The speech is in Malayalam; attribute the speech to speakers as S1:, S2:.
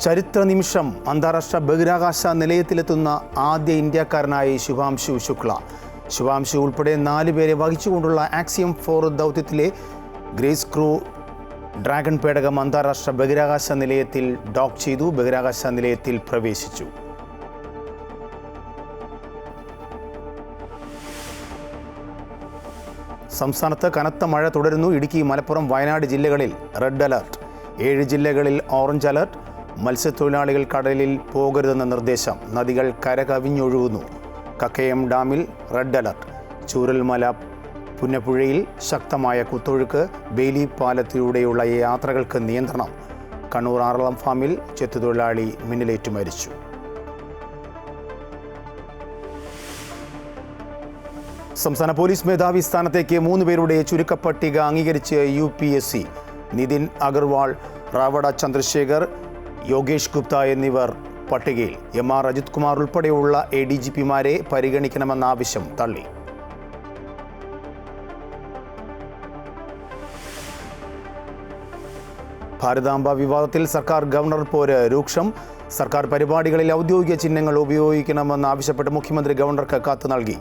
S1: ചരിത്ര നിമിഷം അന്താരാഷ്ട്ര ബഹിരാകാശ നിലയത്തിലെത്തുന്ന ആദ്യ ഇന്ത്യക്കാരനായി ശുഭാംശു ശുക്ല. ശുഭാംശു ഉൾപ്പെടെ 4 പേരെ വഹിച്ചുകൊണ്ടുള്ള ആക്സിയം 4 ദൗത്യത്തിലെ ഗ്രേസ് ക്രൂ ഡ്രാഗൺ പേടകം അന്താരാഷ്ട്ര ബഹിരാകാശ നിലയത്തിൽ ഡോക്ക് ചെയ്തു. ബഹിരാകാശ നിലയത്തിൽ പ്രവേശിച്ചു. സംസ്ഥാനത്ത് കനത്ത മഴ തുടരുന്നു. ഇടുക്കി, മലപ്പുറം, വയനാട് ജില്ലകളിൽ റെഡ് അലർട്ട്. 7 ജില്ലകളിൽ ഓറഞ്ച് അലർട്ട്. മത്സ്യത്തൊഴിലാളികൾ കടലിൽ പോകരുതെന്ന നിർദ്ദേശം. നദികൾ കരകവിഞ്ഞൊഴുകുന്നു. കക്കയം ഡാമിൽ റെഡ് അലർട്ട്. ചൂരൽമല പുന്നപ്പുഴയിൽ ശക്തമായ കുത്തൊഴുക്ക്. ബെയിലി പാലത്തിലൂടെയുള്ള യാത്രകൾക്ക് നിയന്ത്രണം. കണ്ണൂർ ആറളം ഫാമിൽ ചെത്തുതൊഴിലാളി മിന്നലേറ്റ് മരിച്ചു. സംസ്ഥാന പോലീസ് മേധാവി സ്ഥാനത്തേക്ക് 3 പേരുടെ ചുരുക്കപ്പട്ടിക അംഗീകരിച്ച് UPSC. നിതിൻ അഗർവാൾ, റാവഡ ചന്ദ്രശേഖർ, യോഗേഷ് ഗുപ്ത എന്നിവർ പട്ടികയിൽ. MR അജിത് കുമാർ ഉൾപ്പെടെയുള്ള ADGPമാരെ പരിഗണിക്കണമെന്ന ആവശ്യം തള്ളി. ഭാരതാംബ വിവാദത്തിൽ സർക്കാർ ഗവർണർ പോര് രൂക്ഷം. സർക്കാർ പരിപാടികളിൽ ഔദ്യോഗിക ചിഹ്നങ്ങൾ ഉപയോഗിക്കണമെന്ന് ആവശ്യപ്പെട്ട് മുഖ്യമന്ത്രി ഗവർണർക്ക് കത്ത് നൽകി.